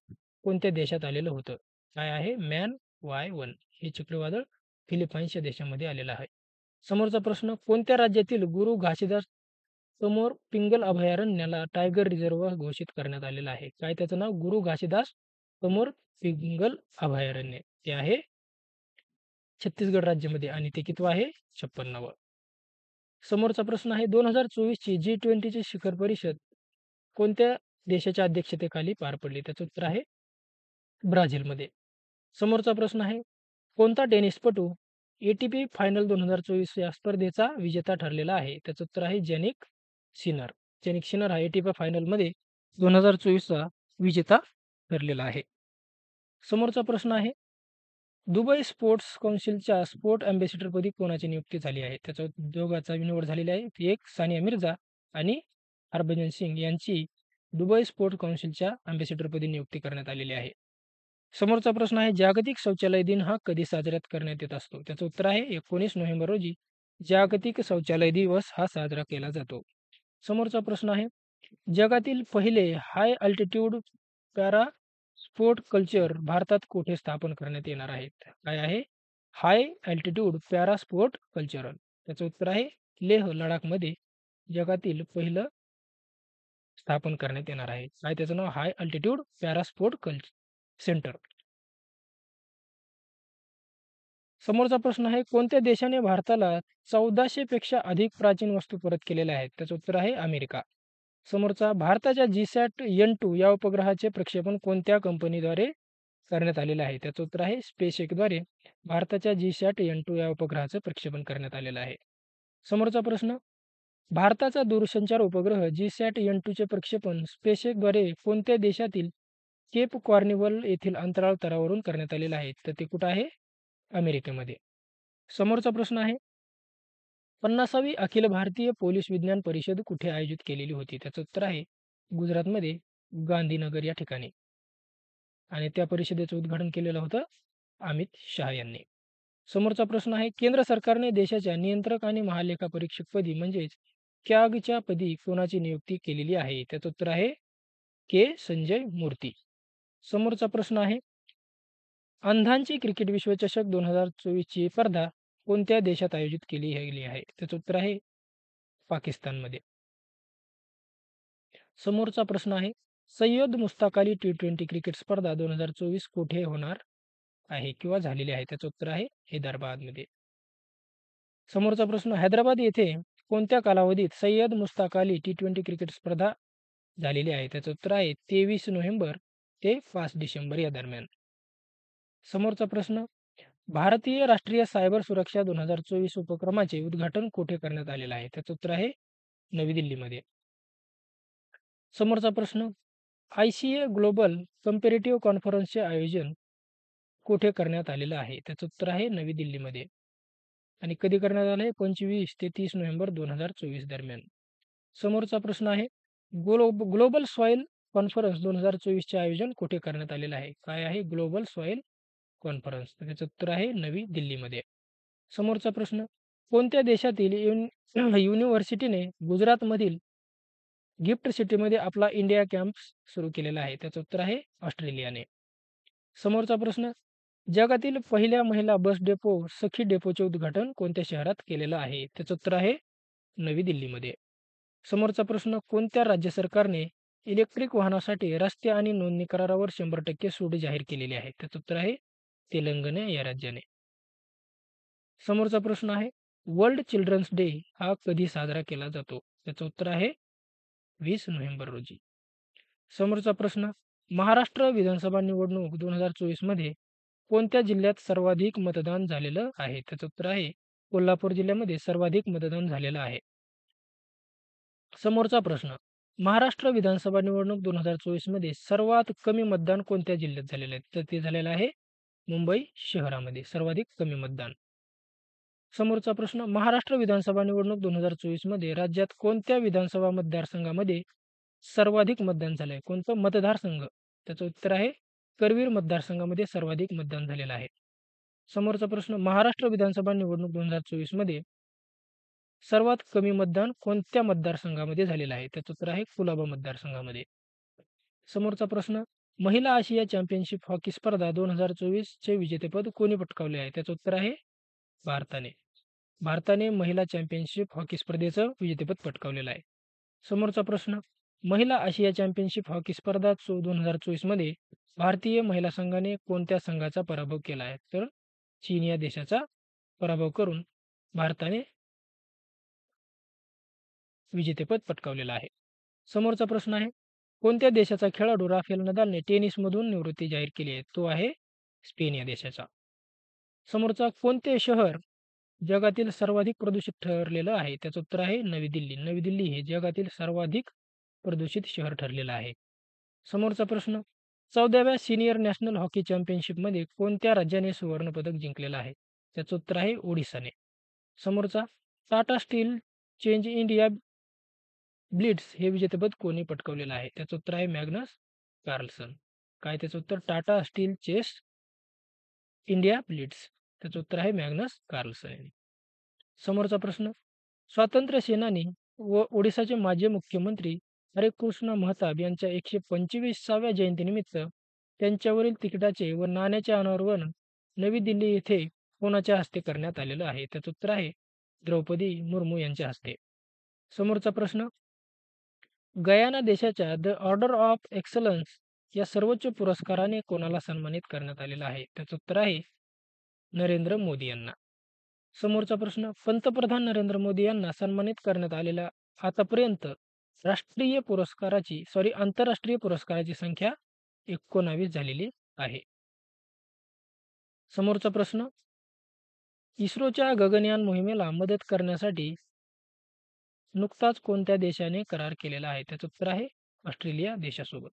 कोणत्या देशात आलेलं होतं? काय आहे? मॅन वाय-1 हे चक्रीवादळ फिलिपाईन्स या देशामध्ये आलेलं आहे. समोरचा प्रश्न, कोणत्या राज्यातील गुरु घासीदास समोर पिंगल अभयारण्याला टायगर रिझर्व्ह घोषित करण्यात आलेलं आहे? काय त्याचं नाव? गुरु घासीदास समोर पिंगल अभयारण्य. ते आहे छत्तीसगड राज्यामध्ये आणि ते कितवं आहे? 56व. समोरचा प्रश्न आहे, 2024 ची G20 ची शिखर परिषद कोणत्या देशाच्या अध्यक्षतेखाली पार पडली? त्याचं उत्तर आहे ब्राझीलमध्ये. समोरचा प्रश्न आहे, कोणता टेनिसपटू ATP फायनल 2024 या स्पर्धेचा विजेता ठरलेला आहे? त्याचं उत्तर आहे जेनिक सिनर. जेनिक सिनर हा ATP फायनलमध्ये 2024चा विजेता ठरलेला आहे. समोरचा प्रश्न आहे, दुबई स्पोर्ट्स काउन्सिलच्या स्पोर्ट अँबॅसिडरपदी कोणाची नियुक्ती झाली आहे? त्याच्या दोघांचा निवड झालेली आहे. ती एक सानिया मिर्झा आणि हरभजन सिंग यांची दुबई स्पोर्ट्स काउन्सिलच्या अँबॅसिडरपदी नियुक्ती करण्यात आलेली आहे. समोरचा प्रश्न आहे, जागतिक शौचालय दिन हा कधी साजरा करण्यात येत असतो? त्याचं उत्तर आहे 19 नोव्हेंबर रोजी जागतिक शौचालय दिवस हा साजरा केला जातो. समोरचा प्रश्न आहे, जगातील पहिले हाय अल्टिट्यूड पॅरा स्पोर्ट कल्चर भारतात कुठे स्थापन करण्यात येणार आहेत? काय आहे? हाय अल्टिट्यूड पॅरा स्पोर्ट कल्चरल. त्याचं उत्तर आहे लेह लडाखमध्ये जगातील पहिलं स्थापन करण्यात येणार आहे. काय त्याचं नाव? High altitude para sport centre. समोरचा प्रश्न आहे, कोणत्या देशाने भारताला 1400 पेक्षा अधिक प्राचीन वस्तू परत केलेल्या आहेत? त्याचं उत्तर आहे अमेरिका. समोरचा, भारताच्या GSAT N2 या उपग्रहाचे प्रक्षेपण कोणत्या कंपनीद्वारे करण्यात आलेलं आहे? त्याचं उत्तर आहे SpaceXद्वारे भारताच्या GSAT N2 या उपग्रहाचं प्रक्षेपण करण्यात आलेलं आहे. समोरचा प्रश्न, भारताचा दूरसंचार उपग्रह GSAT N2चे प्रक्षेपण SpaceXद्वारे कोणत्या देशातील केप कॉर्निवल येथील अंतराळ तरावरून करण्यात आलेलं आहे? तर ते कुठं आहे? अमेरिकेमध्ये. समोरचा प्रश्न आहे, 50वी अखिल भारतीय पोलीस विज्ञान परिषद कुठे आयोजित केलेली होती? त्याचं उत्तर आहे गुजरातमध्ये गांधीनगर या ठिकाणी. आणि त्या परिषदेचं उद्घाटन केलेलं होतं अमित शहा यांनी. समोरचा प्रश्न आहे, केंद्र सरकारने देशाच्या नियंत्रक आणि महालेखा परीक्षकपदी म्हणजेच कॅगच्या पदी कोणाची नियुक्ती केलेली आहे? त्याचं उत्तर आहे संजय मूर्ती. समोरचा प्रश्न आहे, अंधांची क्रिकेट विश्वचषक 2024 ची स्पर्धा कोणत्या देशात आयोजित केली गेली आहे? त्याचं उत्तर आहे पाकिस्तानमध्ये. समोरचा प्रश्न आहे, सय्यद मुश्ताक अली T20 क्रिकेट स्पर्धा 2024 कुठे होणार आहे किंवा झालेली आहे? त्याचं उत्तर आहे हैदराबादमध्ये. समोरचा प्रश्न, हैदराबाद येथे कोणत्या कालावधीत सय्यद मुश्ताक अली T20 क्रिकेट स्पर्धा झालेली आहे? त्याचं उत्तर आहे 23 नोव्हेंबर ते 5 डिसेंबर या दरम्यान. समोरचा प्रश्न, भारतीय राष्ट्रीय सायबर सुरक्षा 2024 उपक्रमाचे उद्घाटन कुठे करण्यात आलेलं आहे? त्याचं उत्तर आहे नवी दिल्लीमध्ये. समोरचा प्रश्न, ICA ग्लोबल कंपॅरेटिव्ह कॉन्फरन्सचे आयोजन कुठे करण्यात आलेलं आहे? त्याचं उत्तर आहे नवी दिल्लीमध्ये. आणि कधी करण्यात आलं आहे? 25 ते 30 नोव्हेंबर 2024 दरम्यान. समोरचा प्रश्न आहे, ग्लोबल सॉईल कॉन्फरन्स 2024 चे आयोजन कुठे करण्यात आलेलं आहे? काय आहे ग्लोबल सॉईल कॉन्फरन्स? त्याचं उत्तर आहे नवी दिल्लीमध्ये. समोरचा प्रश्न, कोणत्या देशातील युनिव्हर्सिटीने गुजरातमधील गिफ्ट सिटीमध्ये आपला इंडिया कॅम्प सुरू केलेला आहे? त्याचं उत्तर आहे ऑस्ट्रेलियाने. समोरचा प्रश्न, जगातील पहिल्या महिला बस डेपो सखी डेपोचे उद्घाटन कोणत्या शहरात केलेलं आहे? त्याचं उत्तर आहे नवी दिल्लीमध्ये. समोरचा प्रश्न, कोणत्या राज्य सरकारने इलेक्ट्रिक वाहनासाठी रस्ते आणि नोंदणी करारावर 100% सूट जाहीर केलेली आहे? त्याचं उत्तर आहे तेलंगणा या राज्याने. समोरचा प्रश्न आहे, वर्ल्ड चिल्ड्रन्स डे हा कधी साजरा केला जातो? त्याचं उत्तर आहे 20 नोव्हेंबर रोजी. समोरचा प्रश्न, महाराष्ट्र विधानसभा निवडणूक 2024 मध्ये कोणत्या जिल्ह्यात सर्वाधिक मतदान झालेलं आहे? त्याचं उत्तर आहे कोल्हापूर जिल्ह्यामध्ये सर्वाधिक मतदान झालेलं आहे. समोरचा प्रश्न, महाराष्ट्र विधानसभा निवडणूक 2024 मध्ये सर्वात कमी मतदान कोणत्या जिल्ह्यात झालेलं आहे? तर ते झालेलं आहे मुंबई शहरामध्ये सर्वाधिक कमी मतदान. समोरचा प्रश्न, महाराष्ट्र विधानसभा निवडणूक 2024 मध्ये राज्यात कोणत्या विधानसभा मतदारसंघामध्ये सर्वाधिक मतदान झालंय? कोणतं मतदारसंघ? त्याचं उत्तर आहे करवीर मतदारसंघामध्ये सर्वाधिक मतदान झालेलं आहे. समोरचा प्रश्न, महाराष्ट्र विधानसभा निवडणूक 2024 मध्ये सर्वात कमी मतदान कोणत्या मतदारसंघामध्ये झालेलं आहे? त्याचं उत्तर आहे कुलाबा मतदारसंघामध्ये. समोरचा प्रश्न, महिला आशिया चॅम्पियनशिप हॉकी स्पर्धा 2024 चे विजेतेपद कोणी पटकावले आहे? त्याचं उत्तर आहे भारताने. भारताने महिला चॅम्पियनशिप हॉकी स्पर्धेचं विजेतेपद पटकावलेलं आहे. समोरचा प्रश्न, महिला आशिया चॅम्पियनशिप हॉकी स्पर्धा 2024 मध्ये भारतीय महिला संघाने कोणत्या संघाचा पराभव केला आहे? तर चीन या देशाचा पराभव करून भारताने विजेतेपद पटकावलेलं आहे. समोरचा प्रश्न आहे, कोणत्या देशाचा खेळाडू राफेल नदालने टेनिसमधून निवृत्ती जाहीर केली आहे? तो आहे स्पेन या देशाचा. समोरचा, कोणते शहर जगातील सर्वाधिक प्रदूषित ठरलेलं आहे? त्याचं उत्तर आहे नवी दिल्ली. नवी दिल्ली हे जगातील सर्वाधिक प्रदूषित शहर ठरलेलं आहे. समोरचा प्रश्न, 14व्या सीनियर नॅशनल हॉकी चॅम्पियनशिपमध्ये कोणत्या राज्याने सुवर्णपदक जिंकलेलं आहे? त्याचं उत्तर आहे ओडिसाने. समोरचा, Tata steel change India Blitz हे विजेतेपद कोणी पटकावलेलं आहे? त्याचं उत्तर आहे मॅग्नस कार्लसन. काय त्याचं उत्तर? Tata steel chess India blitz. त्याचं उत्तर आहे मॅग्नस कार्लसन. समोरचा प्रश्न, स्वातंत्र्य सेनानी व ओडिसाचे माजी मुख्यमंत्री हरेकृष्ण महताब यांच्या 125व्या जयंतीनिमित्त त्यांच्यावरील तिकिटाचे व नाण्याचे अनावरण नवी दिल्ली येथे कोणाच्या हस्ते करण्यात आलेलं आहे? त्याचं उत्तर आहे द्रौपदी मुर्मू यांच्या हस्ते. समोरचा प्रश्न, गयाना देशाच्या द ऑर्डर ऑफ एक्सलन्स या सर्वोच्च पुरस्काराने कोणाला सन्मानित करण्यात आलेलं आहे? त्याचं उत्तर आहे नरेंद्र मोदी यांना. समोरचा प्रश्न, पंतप्रधान नरेंद्र मोदी यांना सन्मानित करण्यात आलेल्या आतापर्यंत आंतरराष्ट्रीय पुरस्काराची संख्या 19 झालेली आहे. समोरचा प्रश्न, इस्रोच्या गगनयान मोहिमेला मदत करण्यासाठी नुकताच कोणत्या देशाने करार केलेला आहे? त्याचं उत्तर आहे ऑस्ट्रेलिया देशासोबत.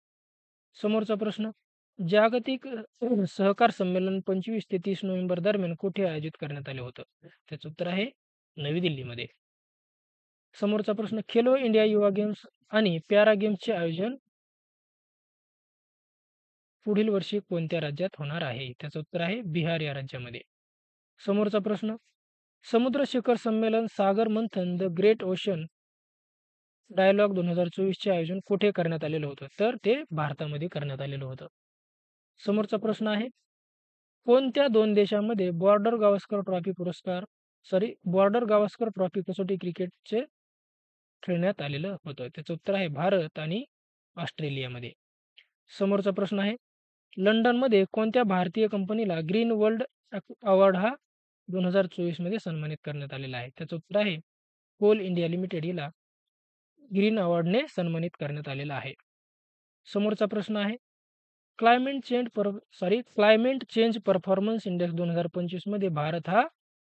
समोरचा प्रश्न, जागतिक सहकार संमेलन 25 ते 30 नोव्हेंबर दरम्यान कुठे आयोजित करण्यात आले होतं? त्याचं उत्तर आहे नवी दिल्लीमध्ये. समोरचा प्रश्न, खेलो इंडिया युवा गेम्स आणि पॅरा गेम्सचे आयोजन पुढील वर्षी कोणत्या राज्यात होणार आहे? त्याचं उत्तर आहे बिहार या राज्यामध्ये. समोरचा प्रश्न, समुद्र शिखर संमेलन सागर मंथन द ग्रेट ओशन डायलॉग 2024 चे आयोजन कुठे करण्यात आलेलं होतं? तर ते भारतामध्ये करण्यात आलेलं होतं. समोरचा प्रश्न आहे, कोणत्या 2 देशांमध्ये बॉर्डर गावस्कर ट्रॉफी कसोटी क्रिकेटचे खेळण्यात आलेलं होतं? त्याचं उत्तर आहे भारत आणि ऑस्ट्रेलियामध्ये. समोरचा प्रश्न आहे, लंडनमध्ये कोणत्या भारतीय कंपनीला ग्रीन वर्ल्ड अवॉर्ड हा 2024 मध्ये सन्मानित करण्यात आलेला आहे? त्याचं उत्तर आहे कोल इंडिया लिमिटेड हिला ग्रीन अवॉर्डने सन्मानित करण्यात आलेला आहे. समोरचा प्रश्न आहे, क्लायमेट चेंज परफॉर्मन्स इंडेक्स 2025 मध्ये भारत हा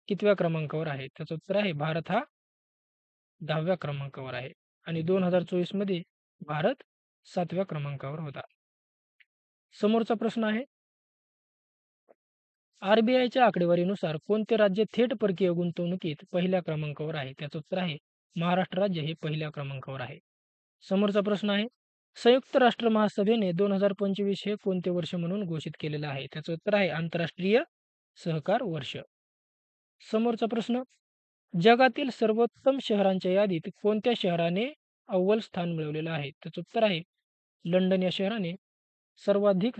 कितव्या क्रमांकावर आहे? त्याचं उत्तर आहे भारत हा 10व्या क्रमांकावर आहे आणि 2024 मध्ये भारत 7व्या क्रमांकावर होता. समोरचा प्रश्न आहे, आरबीआयच्या आकडेवारीनुसार कोणते राज्य थेट परकीय गुंतवणुकीत पहिल्या क्रमांकावर आहे? त्याचं उत्तर आहे महाराष्ट्र राज्य हे पहिल्या क्रमांकावर आहे. समोरचा प्रश्न आहे, संयुक्त राष्ट्र महासभेने 2025 हे कोणते वर्ष म्हणून घोषित केलेलं आहे? त्याचं उत्तर आहे आंतरराष्ट्रीय सहकार वर्ष. समोरचा प्रश्न, जगातील सर्वोत्तम शहरांच्या यादीत कोणत्या शहराने अव्वल स्थान मिळवलेलं आहे? त्याचं उत्तर आहे लंडन या शहराने सर्वाधिक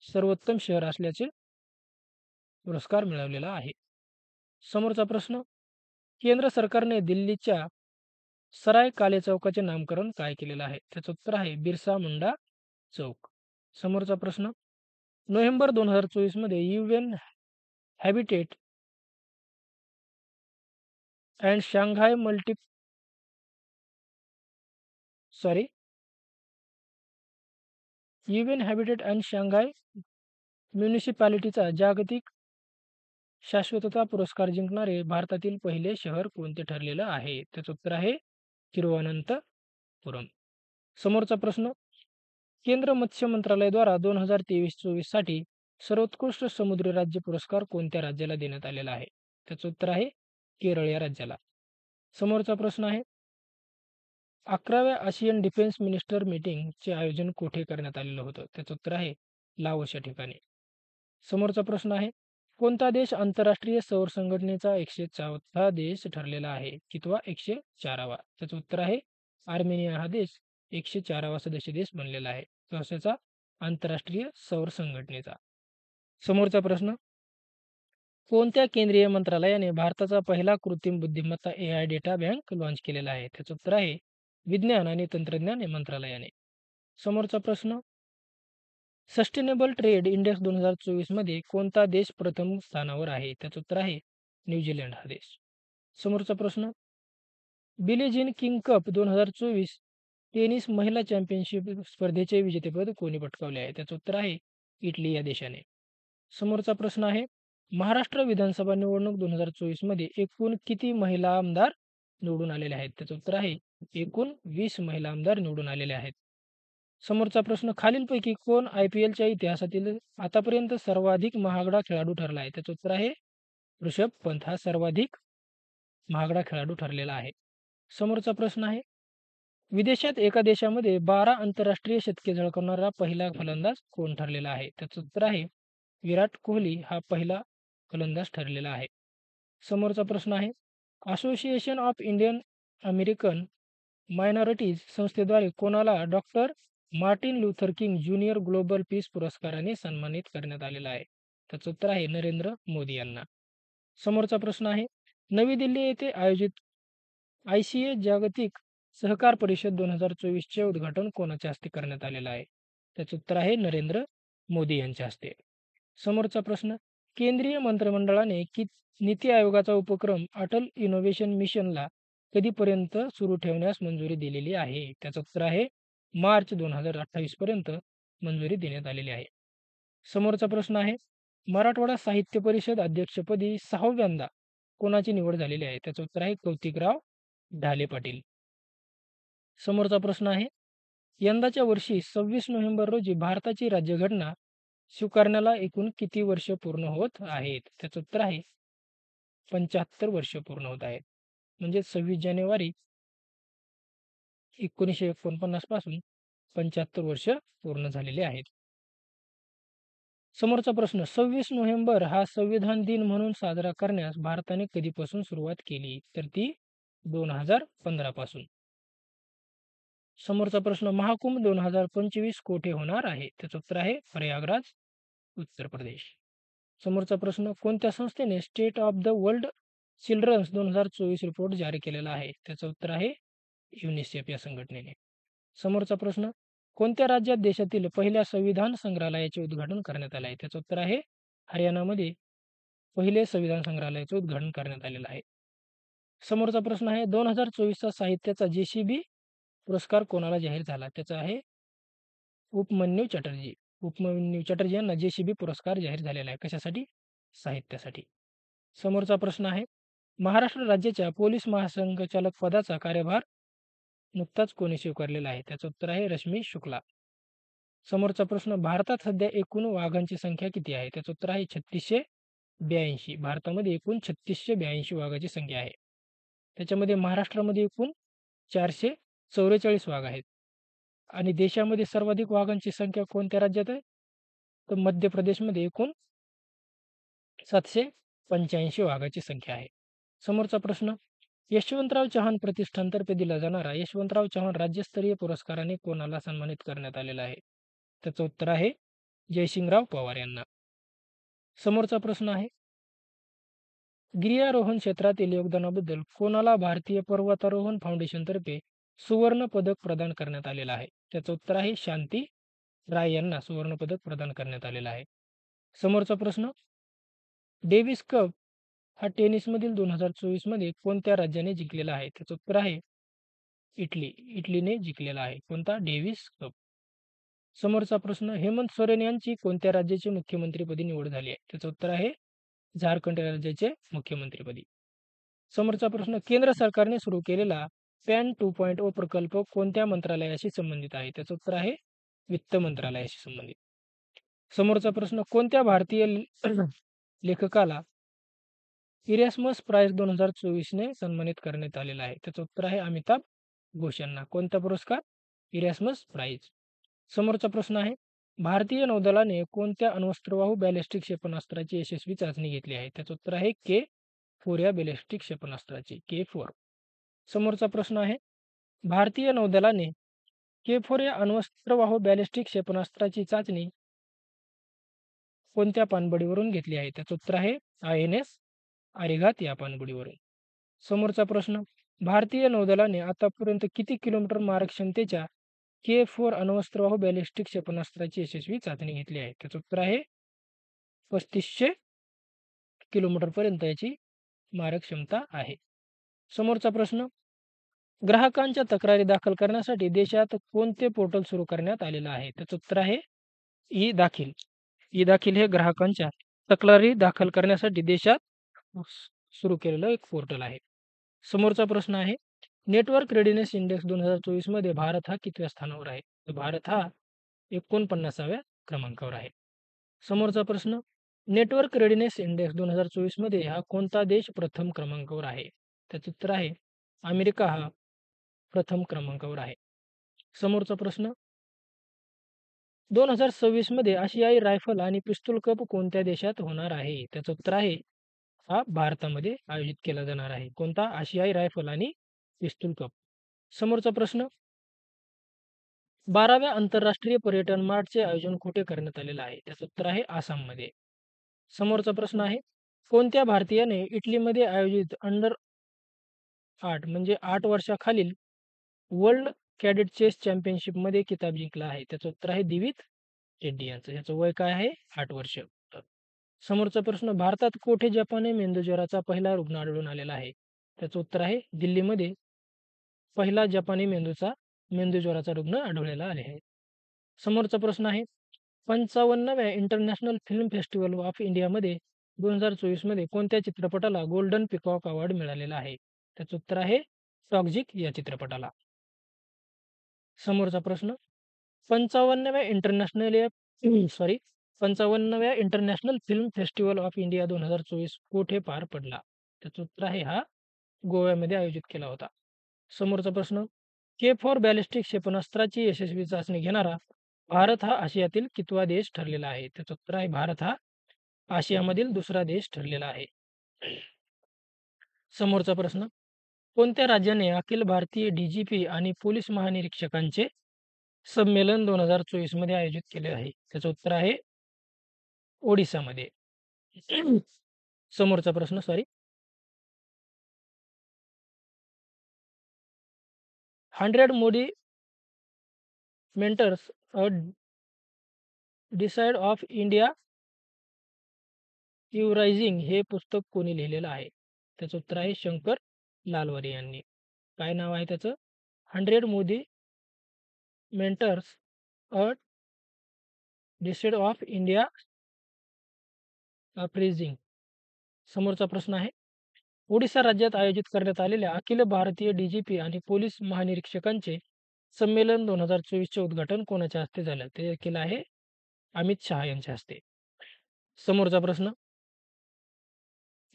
सर्वोत्तम शहर असल्याचे पुरस्कार मिळवलेला आहे. समोरचा प्रश्न, केंद्र सरकारने दिल्लीच्या सराय काले चौकाचे नामकरण काय केलेलं आहे? त्याचं उत्तर आहे बिरसा मुंडा चौक. समोरचा प्रश्न, नोव्हेंबर 2024 मध्ये UN Habitat and Shanghai sorry UN Habitat and Shanghai म्युनिसिपॅलिटीचा जागतिक शाश्वतता पुरस्कार जिंकणारे भारतातील पहिले शहर कोणते ठरलेलं आहे? त्याचं उत्तर आहे तिरुवनंतपुरम. समोरचा प्रश्न, केंद्र मत्स्य मंत्रालयाद्वारा 2023-24 साठी सर्वोत्कृष्ट समुद्री राज्य पुरस्कार कोणत्या राज्याला देण्यात आलेला आहे? त्याचं उत्तर आहे केरळ या राज्याला. समोरचा प्रश्न आहे, 11व्या आशियन डिफेन्स मिनिस्टर मीटिंगचे आयोजन कुठे करण्यात आलेलं होतं? त्याचं उत्तर आहे लाओस या ठिकाणी. समोरचा प्रश्न आहे, कोणता देश आंतरराष्ट्रीय सौर संघटनेचा 104 देश ठरलेला आहे? कितवा? 104वा. त्याचं उत्तर आहे आर्मेनिया हा देश 104वा सदस्य देश बनलेला आहे कशाचा? आंतरराष्ट्रीय सौर संघटनेचा. समोरचा प्रश्न, कोणत्या केंद्रीय मंत्रालयाने भारताचा पहिला कृत्रिम बुद्धिमत्ता AI डेटा बँक लॉन्च केलेला आहे? त्याचं उत्तर आहे विज्ञान आणि तंत्रज्ञान मंत्रालयाने. समोरचा प्रश्न, सस्टेनेबल ट्रेड इंडेक्स 2024 मध्ये कोणता देश प्रथम स्थानावर आहे? त्याचं उत्तर आहे न्यूझीलंड हा देश. समोरचा प्रश्न, Billie Jean King cup 2024 tennis महिला चॅम्पियनशिप स्पर्धेचे विजेतेपद कोणी पटकावले आहे? त्याचं उत्तर आहे इटली या देशाने. समोरचा प्रश्न आहे, महाराष्ट्र विधानसभा निवडणूक 2024 मध्ये एकूण किती महिला आमदार निवडून आलेले आहेत? त्याचं उत्तर आहे एकूण 20 महिला आमदार निवडून आलेले आहेत. समोरचा प्रश्न, खालीलपैकी कोण IPLच्या इतिहासातील आतापर्यंत सर्वाधिक महागडा खेळाडू ठरला आहे? त्याचं उत्तर आहे ऋषभ पंत हा सर्वाधिक महागडा खेळाडू ठरलेला आहे. समोरचा प्रश्न आहे, विदेशात एका देशामध्ये 12 आंतरराष्ट्रीय शतके झळकावणारा पहिला फलंदाज कोण ठरलेला आहे? त्याचं उत्तर आहे विराट कोहली हा पहिला फलंदाज ठरलेला आहे. समोरचा प्रश्न आहे, association of Indian American minorities संस्थेद्वारे कोणाला doctor Martin Luther king junior global piece पुरस्काराने सन्मानित करण्यात आलेला आहे? त्याचं उत्तर आहे नरेंद्र मोदी यांना. समोरचा प्रश्न आहे, नवी दिल्ली येथे आयोजित ICA जागतिक सहकार परिषद 2024चे उद्घाटन कोणाच्या हस्ते करण्यात आलेलं आहे? त्याचं उत्तर आहे नरेंद्र मोदी यांच्या हस्ते. समोरचा प्रश्न, केंद्रीय मंत्रिमंडळाने नीती आयोगाचा उपक्रम अटल इनोव्हेशन मिशनला कधीपर्यंत सुरू ठेवण्यास मंजुरी दिलेली आहे? त्याचं उत्तर आहे मार्च 2028 पर्यंत मंजुरी देण्यात आलेली आहे. समोरचा प्रश्न आहे, मराठवाडा साहित्य परिषद अध्यक्षपदी 6व्यांदा कोणाची निवड झालेली आहे? त्याचं उत्तर आहे कौतिकराव ढाले पाटील. समोरचा प्रश्न आहे, यंदाच्या वर्षी 26 नोव्हेंबर रोजी भारताची राज्यघटना स्वीकारण्याला एकूण किती वर्ष पूर्ण होत आहेत? त्याचं उत्तर आहे 75 वर्ष पूर्ण होत आहेत. म्हणजे 26 जानेवारी 1949 पासून 75 वर्ष पूर्ण झालेले आहेत. समोरचा प्रश्न, 26 नोव्हेंबर हा संविधान दिन म्हणून साजरा करण्यास भारताने कधीपासून सुरुवात केली? तर ती 2015 पासून. समोरचा प्रश्न, महाकुंभ 2025 कोठे होणार आहे? त्याचं उत्तर आहे प्रयागराज, उत्तर प्रदेश. समोरचा प्रश्न, कोणत्या संस्थेने state of the world children's 2024 report जारी केलेला आहे? त्याचं उत्तर आहे युनिसेफ या संघटनेने. समोरचा प्रश्न, कोणत्या राज्यात देशातील पहिल्या संविधान संग्रहालयाचे उद्घाटन करण्यात आले आहे? त्याचं उत्तर आहे हरियाणामध्ये पहिले संविधान संग्रहालयाचे उद्घाटन करण्यात आलेलं आहे. समोरचा प्रश्न आहे, 2024चा साहित्याचा JCB पुरस्कार कोणाला जाहीर झाला? त्याचा आहे उपमन्यू चटर्जी. उपमन्यू चटर्जी यांना JCB पुरस्कार जाहीर झालेला आहे. कशासाठी? साहित्यासाठी. समोरचा प्रश्न आहे, महाराष्ट्र राज्याच्या पोलीस महासंचालक पदाचा कार्यभार नुकताच कोणी स्वीकारलेला आहे? त्याचं उत्तर आहे रश्मी शुक्ला. समोरचा प्रश्न, भारतात सध्या एकूण वाघांची संख्या किती आहे? त्याचं उत्तर आहे 3682. भारतामध्ये एकूण 3682 वाघाची संख्या आहे. त्याच्यामध्ये महाराष्ट्रामध्ये एकूण 444 वाघ आहेत. आणि देशामध्ये सर्वाधिक वाघांची संख्या कोणत्या राज्यात आहे? तर मध्य प्रदेशमध्ये एकूण 753 85 वाघाची संख्या आहे. समोरचा प्रश्न, यशवंतराव चव्हाण प्रतिष्ठानतर्फे दिला जाणारा यशवंतराव चव्हाण राज्यस्तरीय पुरस्काराने कोणाला सन्मानित करण्यात आलेला आहे? त्याचं उत्तर आहे जयसिंगराव पवार यांना. समोरचा प्रश्न आहे, गिर्यारोहण क्षेत्रातील योगदानाबद्दल कोणाला भारतीय पर्वतारोहण फाउंडेशनतर्फे सुवर्ण पदक प्रदान करण्यात आलेलं आहे? त्याचं उत्तर आहे शांती राय यांना सुवर्ण पदक प्रदान करण्यात आलेलं आहे. समोरचा प्रश्न, डेव्हिस कप हा टेनिसमधील 2024 मध्ये कोणत्या राज्याने जिंकलेला आहे? त्याचं उत्तर आहे इटली. इटलीने जिंकलेला आहे. कोणता? Davis cup. समोरचा प्रश्न, हेमंत सोरेन यांची कोणत्या राज्याचे मुख्यमंत्रीपदी निवड झाली आहे? त्याचं उत्तर आहे झारखंड राज्याचे मुख्यमंत्रीपदी. समोरचा प्रश्न, केंद्र सरकारने सुरू केलेला पॅन 2.0 प्रकल्प कोणत्या मंत्रालयाशी संबंधित आहे? त्याचं उत्तर आहे वित्त मंत्रालयाशी संबंधित. समोरचा प्रश्न, कोणत्या भारतीय लेखकाला इरॅस्मस प्राइज 2024 ने सन्मानित करण्यात आलेला आहे? त्याचं उत्तर आहे अमिताभ घोष यांना. कोणता पुरस्कार? इरॅस्मस प्राइज. समोरचा प्रश्न आहे, भारतीय नौदलाने कोणत्या अण्वस्त्रवाहू बॅलिस्टिक क्षेपणास्त्राची यशस्वी चाचणी घेतली आहे? त्याचं उत्तर आहे K4 या बॅलिस्टिक क्षेपणास्त्राची. K4. समोरचा प्रश्न आहे, भारतीय नौदलाने K4 या अण्वस्त्रवाहू बॅलिस्टिक क्षेपणास्त्राची चाचणी कोणत्या पाणबुडीवरून घेतली आहे? त्याचं उत्तर आहे INS अरिघात या पाणबुडीवरून. समोरचा प्रश्न, भारतीय नौदलाने आतापर्यंत किती किलोमीटर मारक क्षमतेच्या K4 अण्वस्त्रवाहू बॅलिस्टिक क्षेपणास्त्राची यशस्वी चाचणी घेतली आहे? त्याचं उत्तर आहे 3500 किलोमीटरपर्यंत याची मारक क्षमता आहे. समोरचा प्रश्न, ग्राहकांच्या तक्रारी दाखल करण्यासाठी देशात कोणते पोर्टल सुरू करण्यात आलेलं आहे? त्याचं उत्तर आहे ई दाखील. ई दाखील हे ग्राहकांच्या तक्रारी दाखल करण्यासाठी देशात सुरू केलेलं एक पोर्टल आहे. समोरचा प्रश्न आहे, नेटवर्क रेडिनेस इंडेक्स 2024 मध्ये भारत हा कितव्या स्थानावर आहे? तर भारत हा 49व्या क्रमांकावर आहे. समोरचा प्रश्न, नेटवर्क रेडिनेस इंडेक्स 2024 मध्ये हा कोणता देश प्रथम क्रमांकावर आहे? त्याचं उत्तर आहे अमेरिका हा प्रथम क्रमांकावर आहे. समोरचा प्रश्न, 2026 मध्ये आशियाई रायफल आणि पिस्तूल कप कोणत्या देशात होणार आहे? त्याचं उत्तर आहे हा भारतामध्ये आयोजित केला जाणार आहे. कोणता? आशियाई रायफल आणि पिस्तूल कप. समोरचा प्रश्न, 12व्या आंतरराष्ट्रीय पर्यटन मार्टचे आयोजन कुठे करण्यात आलेलं आहे? त्याचं उत्तर आहे आसाममध्ये. समोरचा प्रश्न आहे, कोणत्या भारतीयाने इटलीमध्ये आयोजित अंडर 8 म्हणजे 8 वर्षाखालील वर्ल्ड कॅडेट चेस चॅम्पियनशिपमध्ये किताब जिंकला आहे? त्याचं उत्तर आहे दिवित रेड्डी यांचं. याचं वय काय आहे? 8 वर्ष. समोरचा प्रश्न, भारतात कोठे जपानी मेंदूज्वराचा पहिला रुग्ण आढळून आलेला आहे? त्याचं उत्तर आहे दिल्लीमध्ये पहिला जपानी मेंदूज्वराचा रुग्ण आढळलेला आहे. समोरचा प्रश्न आहे, 55व्या इंटरनॅशनल फिल्म फेस्टिवल ऑफ इंडियामध्ये 2024 मध्ये कोणत्या चित्रपटाला गोल्डन पिकॉक अवॉर्ड मिळालेला आहे? त्याचं उत्तर आहे टॉक्झिक या चित्रपटाला. समोरचा प्रश्न, 55व्या international film festival of India 2024 कुठे पार पडला? त्याचं उत्तर आहे हा गोव्यामध्ये आयोजित केला होता. समोरचा प्रश्न, K4 बॅलिस्टिक क्षेपणास्त्राची यशस्वी चाचणी घेणारा भारत हा आशियातील कितवा देश ठरलेला आहे? त्याचं उत्तर आहे भारत हा आशियामधील दुसरा देश ठरलेला आहे. समोरचा प्रश्न, कोणत्या राज्याने अखिल भारतीय DGP आणि पोलीस महानिरीक्षकांचे संमेलन 2024 मध्ये आयोजित केले आहे? त्याचं उत्तर आहे ओडिसामध्ये. समोरचा प्रश्न, 100 Modi mentors a decide of India uprising हे पुस्तक कोणी लिहिलेलं आहे? त्याचं उत्तर आहे शंकर लालवारी यांनी. काय नाव आहे त्याचं? 100 Modi mentors a decide of India uprising. समोरचा प्रश्न आहे, ओडिशा राज्यात आयोजित करण्यात आलेल्या अखिल भारतीय DGP आणि पोलीस महानिरीक्षकांचे संमेलन 2024चे उद्घाटन कोणाच्या हस्ते झालं? ते केलं आहे अमित शहा यांच्या हस्ते. समोरचा प्रश्न,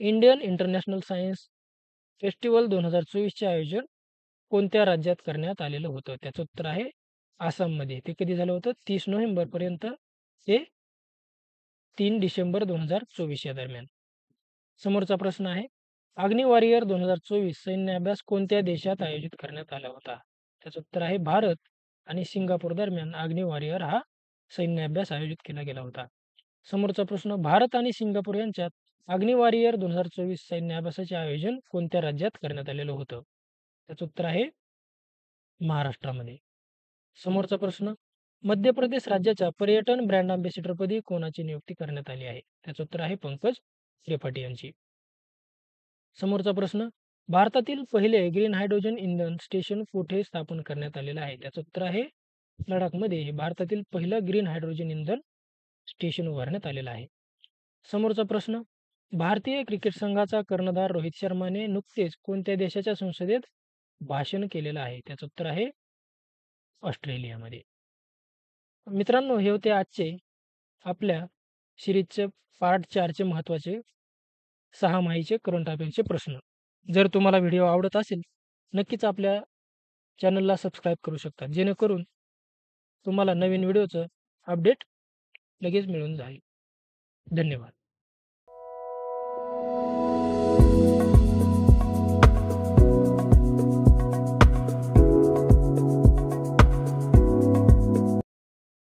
इंडियन इंटरनॅशनल सायन्स फेस्टिवल 2024चे आयोजन कोणत्या राज्यात करण्यात आलेलं होतं? त्याचं उत्तर आहे आसाममध्ये. ते कधी झालं होतं? 30 नोव्हेंबरपर्यंत ते 3 डिसेंबर 2024 या दरम्यान. समोरचा प्रश्न आहे, अग्नी वॉरियर 2024 सैन्य अभ्यास कोणत्या देशात आयोजित करण्यात आला होता? त्याचं उत्तर आहे भारत आणि सिंगापूर दरम्यान अग्नी वॉरियर हा सैन्य अभ्यास आयोजित केला गेला होता. समोरचा प्रश्न, भारत आणि सिंगापूर यांच्यात अग्नी वॉरियर 2024 सैन्य अभ्यासाचे आयोजन कोणत्या राज्यात करण्यात आलेलं होतं? त्याचं उत्तर आहे महाराष्ट्रामध्ये. समोरचा प्रश्न, मध्य प्रदेश राज्याच्या पर्यटन ब्रँड अँबॅसेडरपदी कोणाची नियुक्ती करण्यात आली आहे? त्याचं उत्तर आहे पंकज त्रिपाठी यांची. समोरचा प्रश्न, भारतातील पहिले ग्रीन हायड्रोजन इंधन स्टेशन कुठे स्थापन करण्यात आलेलं आहे? त्याचं उत्तर आहे लडाखमध्ये भारतातील पहिलं ग्रीन हायड्रोजन इंधन स्टेशन उभारण्यात आलेलं आहे. समोरचा प्रश्न, भारतीय क्रिकेट संघाचा कर्णधार रोहित शर्माने नुकतेच कोणत्या देशाच्या संसदेत भाषण केलेलं आहे? त्याचं उत्तर आहे ऑस्ट्रेलियामध्ये. मित्रांनो, हे होते आजचे आपल्या सिरीजचे पार्ट 4चे महत्त्वाचे 6 माहीचे करंट अफेअर्सचे प्रश्न. जर तुम्हाला व्हिडिओ आवडत असेल, नक्कीच आपल्या चॅनलला सबस्क्राईब करू शकता, जेणेकरून तुम्हाला नवीन व्हिडिओचं अपडेट लगेच मिळून जाईल. धन्यवाद.